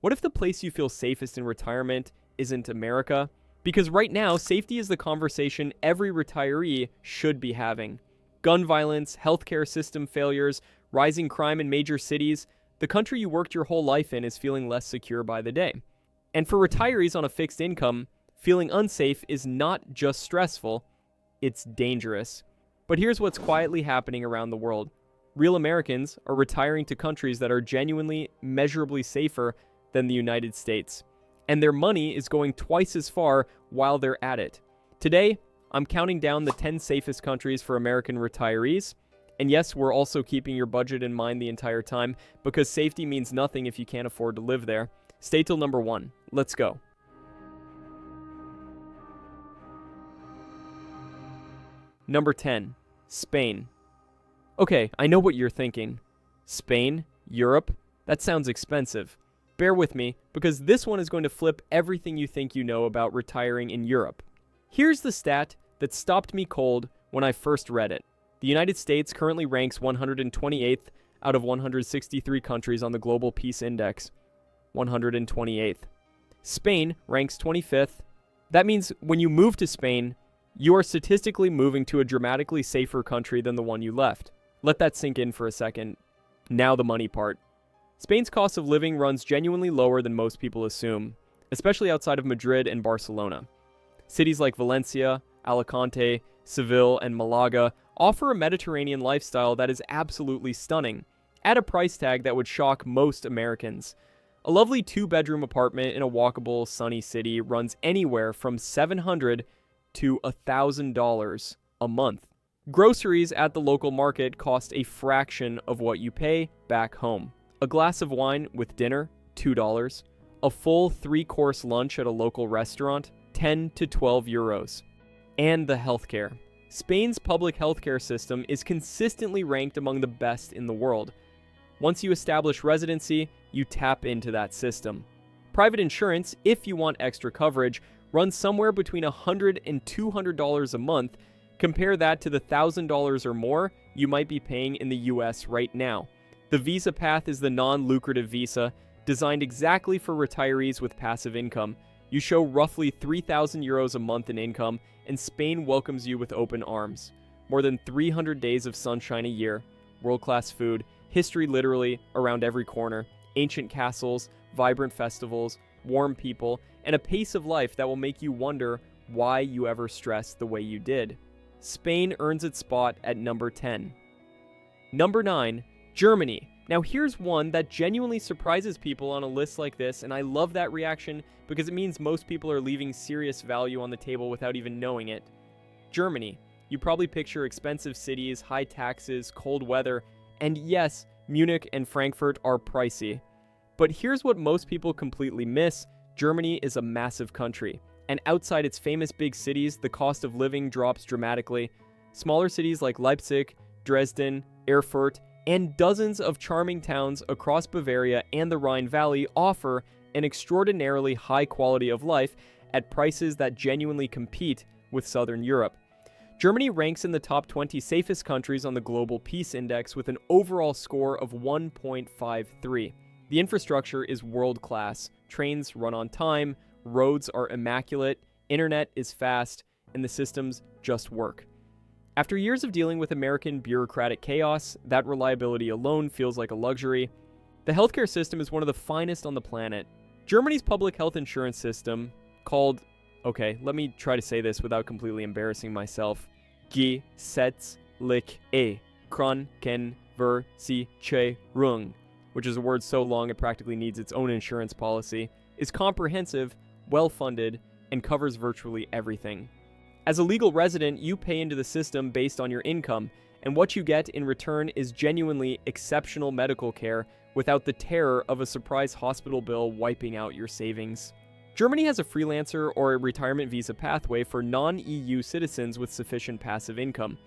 What if the place you feel safest in retirement isn't America? Because right now, safety is the conversation every retiree should be having. Gun violence, healthcare system failures, rising crime in major cities, the country you worked your whole life in is feeling less secure by the day. And for retirees on a fixed income, feeling unsafe is not just stressful, it's dangerous. But here's what's quietly happening around the world. Real Americans are retiring to countries that are genuinely, measurably safer than the United States. And their money is going twice as far while they're at it. Today, I'm counting down the 10 safest countries for American retirees. And yes, we're also keeping your budget in mind the entire time, because safety means nothing if you can't afford to live there. Stay till number 1. Let's go. Number 10. Spain. Okay, I know what you're thinking. Spain? Europe? That sounds expensive. Bear with me, because this one is going to flip everything you think you know about retiring in Europe. Here's the stat that stopped me cold when I first read it. The United States currently ranks 128th out of 163 countries on the Global Peace Index. 128th. Spain ranks 25th. That means when you move to Spain, you are statistically moving to a dramatically safer country than the one you left. Let that sink in for a second. Now the money part. Spain's cost of living runs genuinely lower than most people assume, especially outside of Madrid and Barcelona. Cities like Valencia, Alicante, Seville, and Malaga offer a Mediterranean lifestyle that is absolutely stunning, at a price tag that would shock most Americans. A lovely 2-bedroom apartment in a walkable, sunny city runs anywhere from $700 to $1,000 a month. Groceries at the local market cost a fraction of what you pay back home. A glass of wine with dinner, $2. A full 3-course lunch at a local restaurant, 10 to 12 euros. And the healthcare. Spain's public healthcare system is consistently ranked among the best in the world. Once you establish residency, you tap into that system. Private insurance, if you want extra coverage, runs somewhere between $100 and $200 a month. Compare that to the $1,000 or more you might be paying in the US right now. The visa path is the non-lucrative visa, designed exactly for retirees with passive income. You show roughly 3,000 euros a month in income, and Spain welcomes you with open arms. More than 300 days of sunshine a year, world-class food, history literally around every corner, ancient castles, vibrant festivals, warm people, and a pace of life that will make you wonder why you ever stressed the way you did. Spain earns its spot at number 10. Number 9. Germany. Now here's one that genuinely surprises people on a list like this, and I love that reaction because it means most people are leaving serious value on the table without even knowing it. Germany. You probably picture expensive cities, high taxes, cold weather, and yes, Munich and Frankfurt are pricey. But here's what most people completely miss. Germany is a massive country, and outside its famous big cities, the cost of living drops dramatically. Smaller cities like Leipzig, Dresden, Erfurt, and dozens of charming towns across Bavaria and the Rhine Valley offer an extraordinarily high quality of life at prices that genuinely compete with Southern Europe. Germany ranks in the top 20 safest countries on the Global Peace Index with an overall score of 1.53. The infrastructure is world-class. Trains run on time, roads are immaculate, internet is fast, and the systems just work. After years of dealing with American bureaucratic chaos, that reliability alone feels like a luxury. The healthcare system is one of the finest on the planet. Germany's public health insurance system, called, okay, let me try to say this without completely embarrassing myself, Gesetzliche Krankenversicherung, which is a word so long it practically needs its own insurance policy, is comprehensive, well-funded, and covers virtually everything. As a legal resident, you pay into the system based on your income, and what you get in return is genuinely exceptional medical care without the terror of a surprise hospital bill wiping out your savings. Germany has a freelancer or a retirement visa pathway for non-EU citizens with sufficient passive income.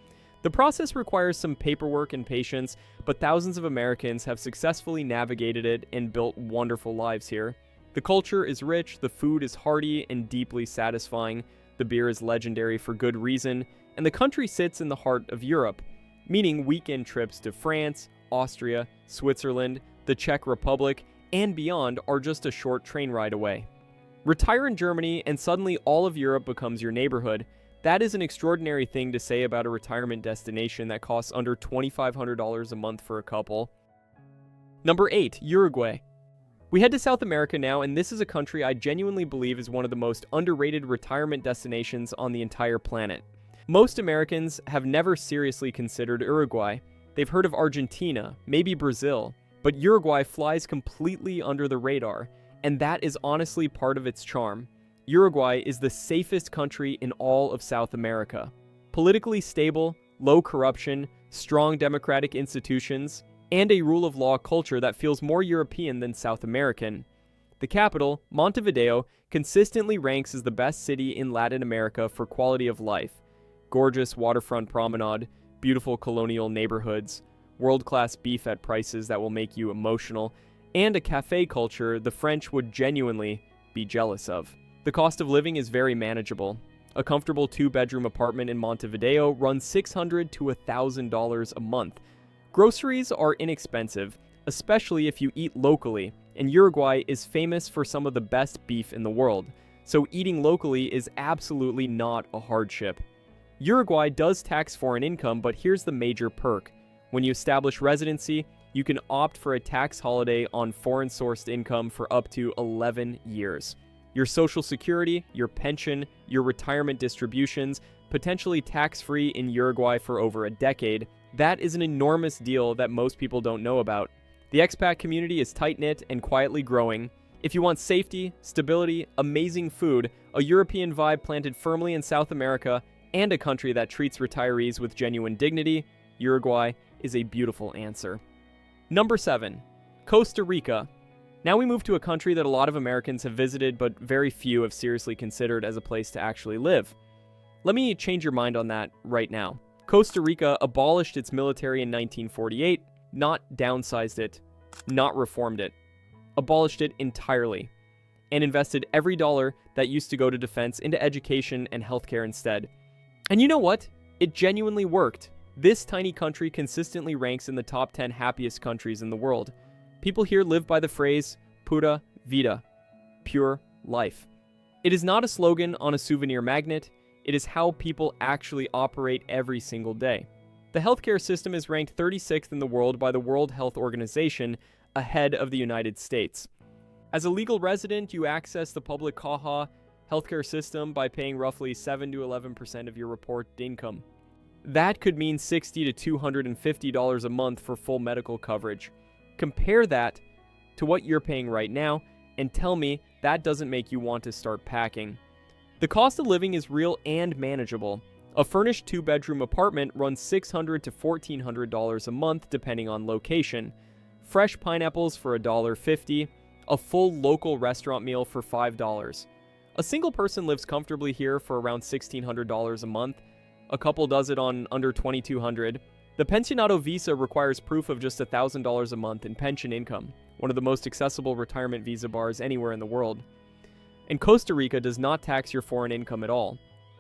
The process requires some paperwork and patience, but thousands of Americans have successfully navigated it and built wonderful lives here. The culture is rich, the food is hearty and deeply satisfying, the beer is legendary for good reason, and the country sits in the heart of Europe, meaning weekend trips to France, Austria, Switzerland, the Czech Republic, and beyond are just a short train ride away. Retire in Germany and suddenly all of Europe becomes your neighborhood. That is an extraordinary thing to say about a retirement destination that costs under $2,500 a month for a couple. Number 8, Uruguay. We head to South America now, and this is a country I genuinely believe is one of the most underrated retirement destinations on the entire planet. Most Americans have never seriously considered Uruguay. They've heard of Argentina, maybe Brazil, but Uruguay flies completely under the radar, and that is honestly part of its charm. Uruguay is the safest country in all of South America. Politically stable, low corruption, strong democratic institutions, and a rule of law culture that feels more European than South American. The capital, Montevideo, consistently ranks as the best city in Latin America for quality of life. Gorgeous waterfront promenade, beautiful colonial neighborhoods, world-class beef at prices that will make you emotional, and a cafe culture the French would genuinely be jealous of. The cost of living is very manageable. A comfortable 2-bedroom apartment in Montevideo runs $600 to $1,000 a month. Groceries are inexpensive, especially if you eat locally, and Uruguay is famous for some of the best beef in the world, so eating locally is absolutely not a hardship. Uruguay does tax foreign income, but here's the major perk. When you establish residency, you can opt for a tax holiday on foreign-sourced income for up to 11 years. Your Social Security, your pension, your retirement distributions, potentially tax-free in Uruguay for over a decade. That is an enormous deal that most people don't know about. The expat community is tight-knit and quietly growing. If you want safety, stability, amazing food, a European vibe planted firmly in South America, and a country that treats retirees with genuine dignity, Uruguay is a beautiful answer. Number 7, Costa Rica. Now we move to a country that a lot of Americans have visited, but very few have seriously considered as a place to actually live. Let me change your mind on that right now. Costa Rica abolished its military in 1948, not downsized it, not reformed it, abolished it entirely, and invested every dollar that used to go to defense into education and healthcare instead. And you know what? It genuinely worked. This tiny country consistently ranks in the top 10 happiest countries in the world. People here live by the phrase, pura vida, pure life. It is not a slogan on a souvenir magnet, it is how people actually operate every single day. The healthcare system is ranked 36th in the world by the World Health Organization, ahead of the United States. As a legal resident, you access the public Caja healthcare system by paying roughly 7 to 11% of your reported income. That could mean $60 to $250 a month for full medical coverage. Compare that to what you're paying right now, and tell me that doesn't make you want to start packing. The cost of living is real and manageable. A furnished 2-bedroom apartment runs $600 to $1,400 a month depending on location. Fresh pineapples for $1.50, a full local restaurant meal for $5. A single person lives comfortably here for around $1,600 a month. A couple does it on under $2,200. The Pensionado visa requires proof of just $1,000 a month in pension income, one of the most accessible retirement visa bars anywhere in the world. And Costa Rica does not tax your foreign income at all.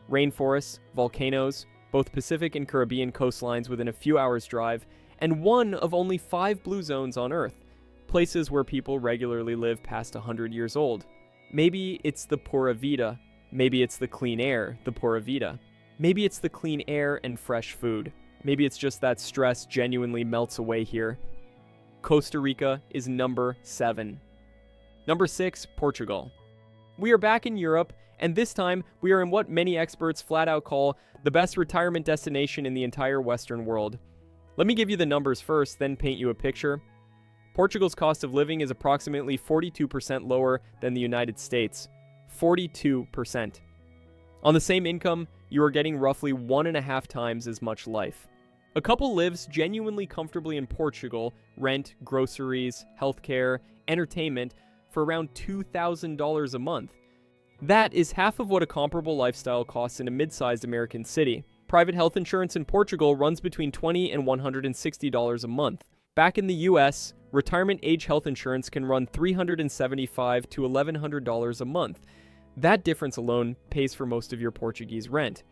Rainforests, volcanoes, both Pacific and Caribbean coastlines within a few hours' drive, and one of only 5 blue zones on Earth, places where people regularly live past 100 years old. Maybe it's the pura vida, maybe it's the clean air, the pura vida. Maybe it's the clean air and fresh food. Maybe it's just that stress genuinely melts away here. Costa Rica is number 7. Number 6, Portugal. We are back in Europe, and this time we are in what many experts flat out call the best retirement destination in the entire Western world. Let me give you the numbers first, then paint you a picture. Portugal's cost of living is approximately 42% lower than the United States. 42%. On the same income, you are getting roughly 1.5 times as much life. A couple lives genuinely comfortably in Portugal, rent, groceries, healthcare, entertainment for around $2,000 a month. That is half of what a comparable lifestyle costs in a mid-sized American city. Private health insurance in Portugal runs between $20 and $160 a month. Back in the US, retirement age health insurance can run $375 to $1,100 a month. That difference alone pays for most of your Portuguese rent.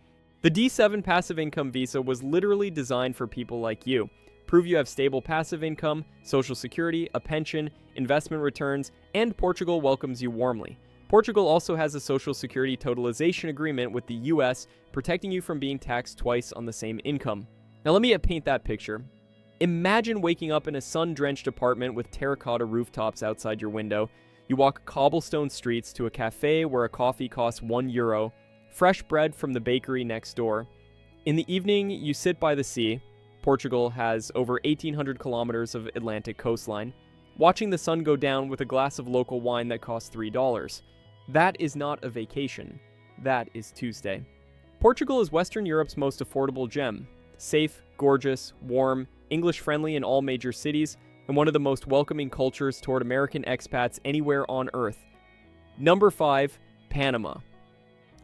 The D7 passive income visa was literally designed for people like you. Prove you have stable passive income, social security, a pension, investment returns, and Portugal welcomes you warmly. Portugal also has a social security totalization agreement with the US, protecting you from being taxed twice on the same income. Now let me paint that picture. Imagine waking up in a sun-drenched apartment with terracotta rooftops outside your window. You walk cobblestone streets to a cafe where a coffee costs €1, fresh bread from the bakery next door. In the evening, you sit by the sea. Portugal has over 1,800 kilometers of Atlantic coastline, watching the sun go down with a glass of local wine that costs $3. That is not a vacation. That is Tuesday. Portugal is Western Europe's most affordable gem. Safe, gorgeous, warm, English-friendly in all major cities, and one of the most welcoming cultures toward American expats anywhere on Earth. Number 5, Panama.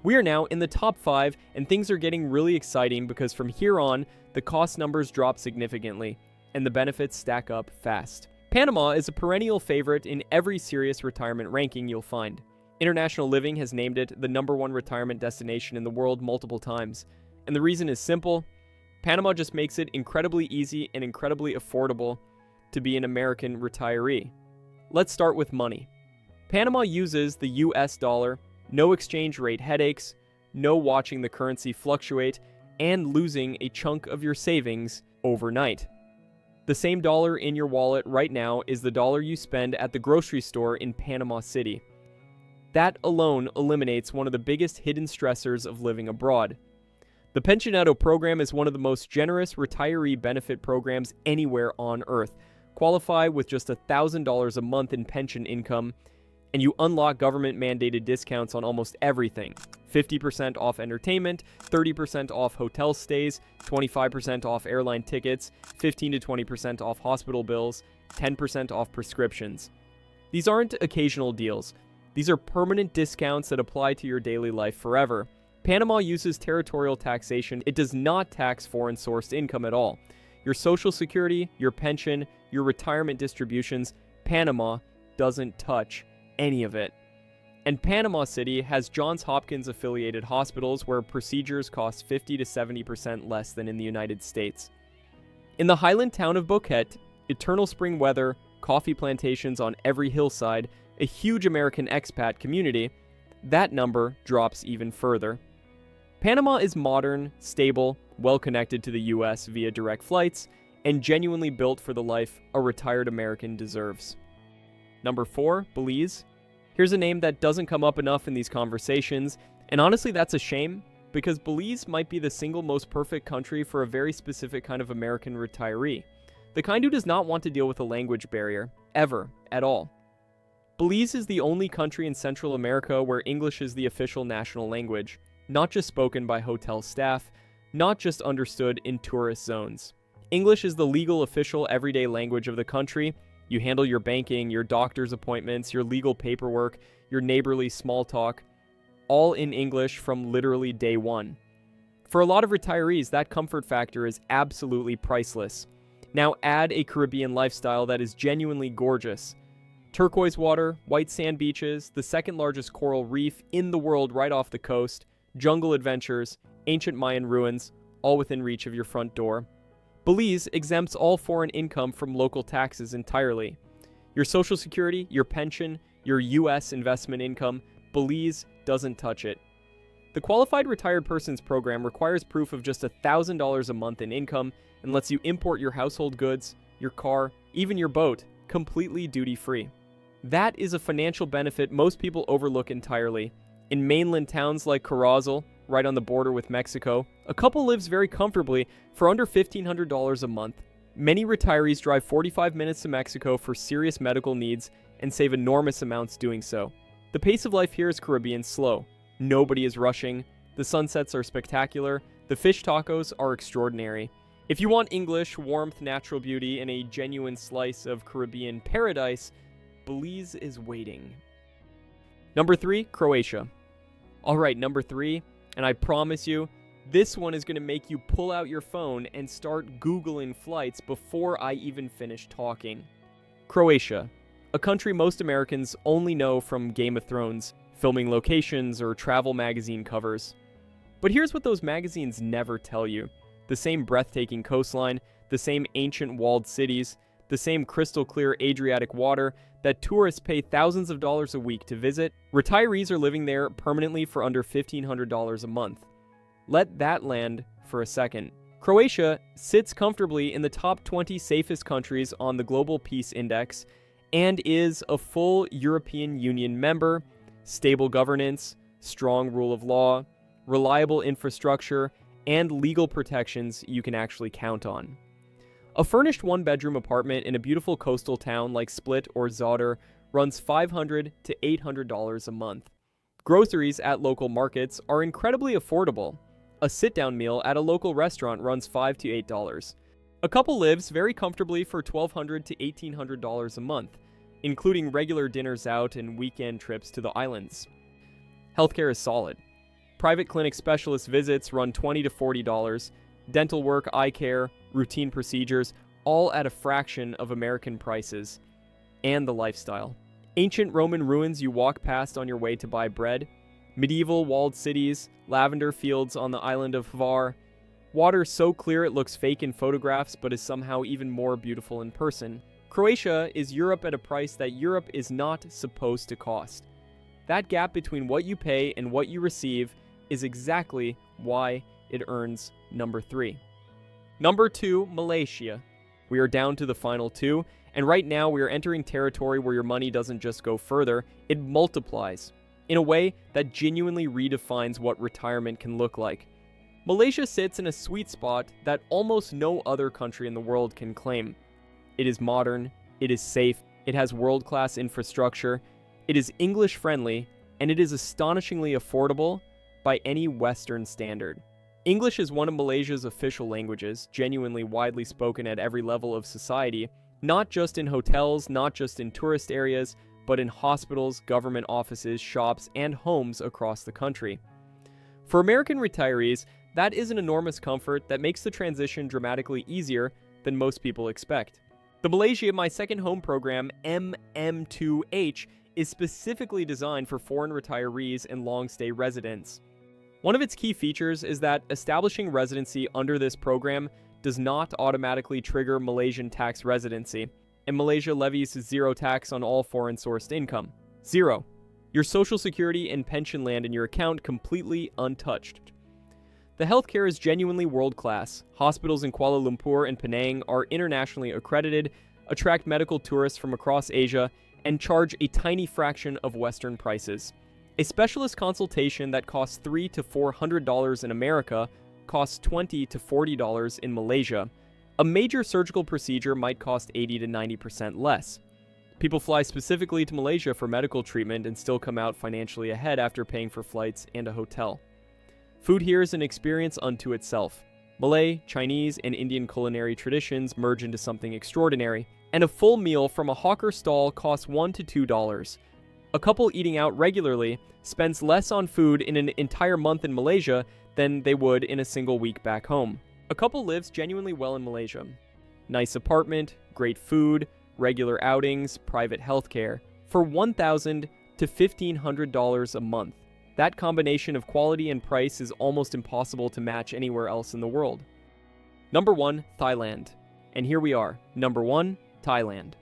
We are now in the top 5, and things are getting really exciting because from here on, the cost numbers drop significantly, and the benefits stack up fast. Panama is a perennial favorite in every serious retirement ranking you'll find. International Living has named it the #1 retirement destination in the world multiple times, and the reason is simple. Panama just makes it incredibly easy and incredibly affordable to be an American retiree. Let's start with money. Panama uses the US dollar, no exchange rate headaches, no watching the currency fluctuate, and losing a chunk of your savings overnight. The same dollar in your wallet right now is the dollar you spend at the grocery store in Panama City. That alone eliminates one of the biggest hidden stressors of living abroad. The Pensionado program is one of the most generous retiree benefit programs anywhere on Earth. Qualify with just $1,000 a month in pension income, and you unlock government-mandated discounts on almost everything. 50% off entertainment, 30% off hotel stays, 25% off airline tickets, 15 to 20% off hospital bills, 10% off prescriptions. These aren't occasional deals. These are permanent discounts that apply to your daily life forever. Panama uses territorial taxation. It does not tax foreign-sourced income at all. Your social security, your pension, your retirement distributions, Panama doesn't touch any of it. And Panama City has Johns Hopkins affiliated hospitals where procedures cost 50 to 70% less than in the United States. In the highland town of Boquete, eternal spring weather, coffee plantations on every hillside, a huge American expat community, that number drops even further. Panama is modern, stable, well connected to the US via direct flights, and genuinely built for the life a retired American deserves. Number 4, Belize. Here's a name that doesn't come up enough in these conversations, and honestly that's a shame, because Belize might be the single most perfect country for a very specific kind of American retiree. The kind who does not want to deal with a language barrier, ever, at all. Belize is the only country in Central America where English is the official national language, not just spoken by hotel staff, not just understood in tourist zones. English is the legal official everyday language of the country. You handle your banking, your doctor's appointments, your legal paperwork, your neighborly small talk, all in English from literally day one. For a lot of retirees, that comfort factor is absolutely priceless. Now add a Caribbean lifestyle that is genuinely gorgeous. Turquoise water, white sand beaches, the second largest coral reef in the world right off the coast, jungle adventures, ancient Mayan ruins, all within reach of your front door. Belize exempts all foreign income from local taxes entirely. Your social security, your pension, your US investment income, Belize doesn't touch it. The Qualified Retired Persons Program requires proof of just $1,000 a month in income and lets you import your household goods, your car, even your boat, completely duty-free. That is a financial benefit most people overlook entirely. In mainland towns like Corozal, right on the border with Mexico, a couple lives very comfortably for under $1,500 a month. Many retirees drive 45 minutes to Mexico for serious medical needs and save enormous amounts doing so. The pace of life here is Caribbean slow. Nobody is rushing. The sunsets are spectacular. The fish tacos are extraordinary. If you want English, warmth, natural beauty, and a genuine slice of Caribbean paradise, Belize is waiting. Number 3, Croatia. Alright, number 3, and I promise you, this one is going to make you pull out your phone and start Googling flights before I even finish talking. Croatia, a country most Americans only know from Game of Thrones, filming locations, or travel magazine covers. But here's what those magazines never tell you. The same breathtaking coastline, the same ancient walled cities, the same crystal clear Adriatic water that tourists pay thousands of dollars a week to visit. Retirees are living there permanently for under $1,500 a month. Let that land for a second. Croatia sits comfortably in the top 20 safest countries on the Global Peace Index and is a full European Union member, stable governance, strong rule of law, reliable infrastructure, and legal protections you can actually count on. A furnished one-bedroom apartment in a beautiful coastal town like Split or Zadar runs $500 to $800 a month. Groceries at local markets are incredibly affordable. A sit-down meal at a local restaurant runs $5 to $8. A couple lives very comfortably for $1,200 to $1,800 a month, including regular dinners out and weekend trips to the islands. Healthcare is solid. Private clinic specialist visits run $20 to $40. Dental work, eye care, routine procedures, all at a fraction of American prices. And the lifestyle. Ancient Roman ruins you walk past on your way to buy bread. Medieval walled cities, lavender fields on the island of Hvar. Water so clear it looks fake in photographs but is somehow even more beautiful in person. Croatia is Europe at a price that Europe is not supposed to cost. That gap between what you pay and what you receive is exactly why it earns number 3. Number 2, Malaysia. We are down to the final 2, and right now we are entering territory where your money doesn't just go further, it multiplies in a way that genuinely redefines what retirement can look like. Malaysia sits in a sweet spot that almost no other country in the world can claim. It is modern, it is safe, it has world-class infrastructure, it is English-friendly, and it is astonishingly affordable by any Western standard. English is one of Malaysia's official languages, genuinely widely spoken at every level of society, not just in hotels, not just in tourist areas, but in hospitals, government offices, shops, and homes across the country. For American retirees, that is an enormous comfort that makes the transition dramatically easier than most people expect. The Malaysia My Second Home program, MM2H, is specifically designed for foreign retirees and long-stay residents. One of its key features is that establishing residency under this program does not automatically trigger Malaysian tax residency, and Malaysia levies zero tax on all foreign-sourced income. Zero. Your social security and pension land in your account completely untouched. The healthcare is genuinely world-class. Hospitals in Kuala Lumpur and Penang are internationally accredited, attract medical tourists from across Asia, and charge a tiny fraction of Western prices. A specialist consultation that costs $300 to $400 in America costs $20 to $40 in Malaysia. A major surgical procedure might cost 80 to 90% less. People fly specifically to Malaysia for medical treatment and still come out financially ahead after paying for flights and a hotel. Food here is an experience unto itself. Malay, Chinese, and Indian culinary traditions merge into something extraordinary, and a full meal from a hawker stall costs $1 to $2. A couple eating out regularly spends less on food in an entire month in Malaysia than they would in a single week back home. A couple lives genuinely well in Malaysia. Nice apartment, great food, regular outings, private healthcare, for $1,000 to $1,500 a month. That combination of quality and price is almost impossible to match anywhere else in the world. Number 1, Thailand. And here we are. Number 1, Thailand.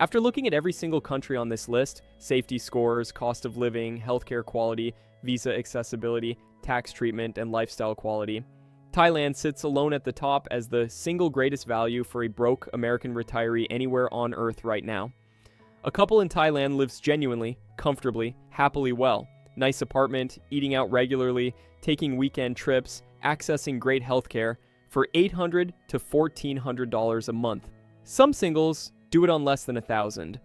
After looking at every single country on this list, safety scores, cost of living, healthcare quality, visa accessibility, tax treatment, and lifestyle quality, Thailand sits alone at the top as the single greatest value for a broke American retiree anywhere on earth right now. A couple in Thailand lives genuinely, comfortably, happily well. Nice apartment, eating out regularly, taking weekend trips, accessing great healthcare for $800 to $1,400 a month. Some singles do it on less than $1,000.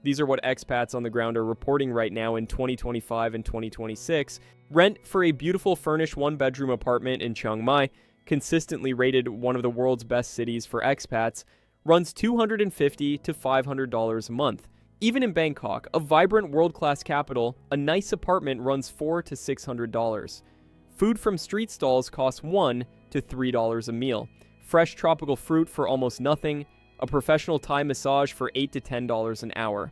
These are what expats on the ground are reporting right now in 2025 and 2026. Rent for a beautiful furnished one-bedroom apartment in Chiang Mai, consistently rated one of the world's best cities for expats, runs $250 to $500 a month. Even in Bangkok, a vibrant world-class capital, a nice apartment runs $400 to $600. Food from street stalls costs $1 to $3 a meal. Fresh tropical fruit for almost nothing. A professional Thai massage for $8 to $10 an hour.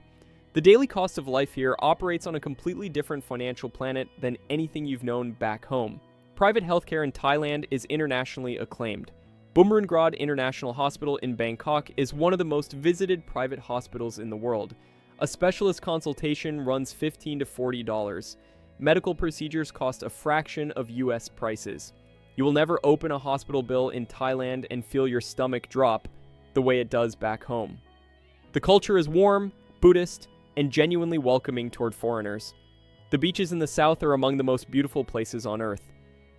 The daily cost of life here operates on a completely different financial planet than anything you've known back home. Private healthcare in Thailand is internationally acclaimed. Bumrungrad International Hospital in Bangkok is one of the most visited private hospitals in the world. A specialist consultation runs $15 to $40. Medical procedures cost a fraction of US prices. You will never open a hospital bill in Thailand and feel your stomach drop the way it does back home. The culture is warm, Buddhist, and genuinely welcoming toward foreigners. The beaches in the south are among the most beautiful places on earth.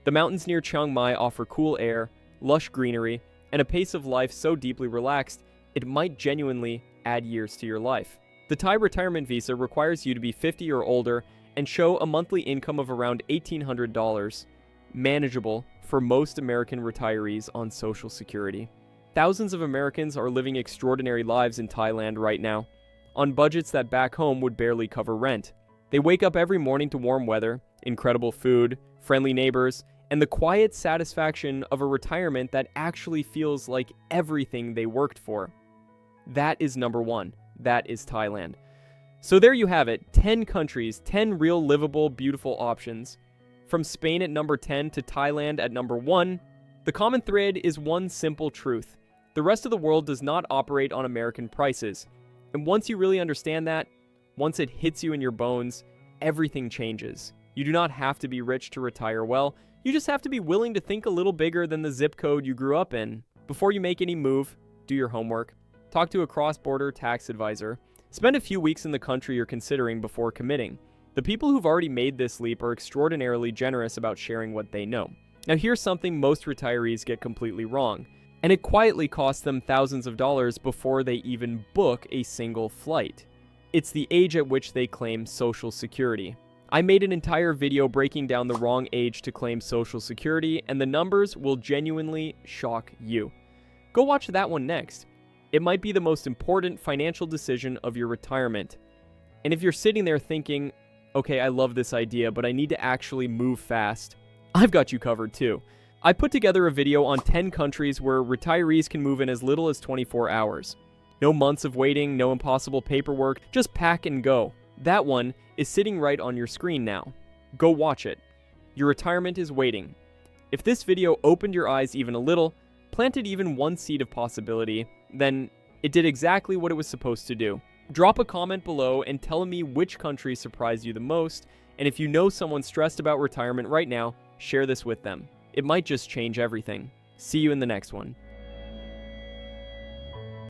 The mountains near Chiang Mai offer cool air, lush greenery, and a pace of life so deeply relaxed, it might genuinely add years to your life. The Thai retirement visa requires you to be 50 or older and show a monthly income of around $1,800, manageable for most American retirees on Social Security. Thousands of Americans are living extraordinary lives in Thailand right now, on budgets that back home would barely cover rent. They wake up every morning to warm weather, incredible food, friendly neighbors, and the quiet satisfaction of a retirement that actually feels like everything they worked for. That is number one. That is Thailand. So there you have it, 10 countries, 10 real livable, beautiful options. From Spain at number 10 to Thailand at number 1, the common thread is one simple truth. The rest of the world does not operate on American prices. And once you really understand that, once it hits you in your bones, everything changes. You do not have to be rich to retire well. You just have to be willing to think a little bigger than the zip code you grew up in. Before you make any move, do your homework. Talk to a cross-border tax advisor. Spend a few weeks in the country you're considering before committing. The people who've already made this leap are extraordinarily generous about sharing what they know. Now here's something most retirees get completely wrong, and it quietly costs them thousands of dollars before they even book a single flight. It's the age at which they claim Social Security. I made an entire video breaking down the wrong age to claim Social Security, and the numbers will genuinely shock you. Go watch that one next. It might be the most important financial decision of your retirement. And if you're sitting there thinking, okay, I love this idea, but I need to actually move fast, I've got you covered too. I put together a video on 10 countries where retirees can move in as little as 24 hours. No months of waiting, no impossible paperwork, just pack and go. That one is sitting right on your screen now. Go watch it. Your retirement is waiting. If this video opened your eyes even a little, planted even one seed of possibility, then it did exactly what it was supposed to do. Drop a comment below and tell me which country surprised you the most, and if you know someone stressed about retirement right now, share this with them. It might just change everything. See you in the next one.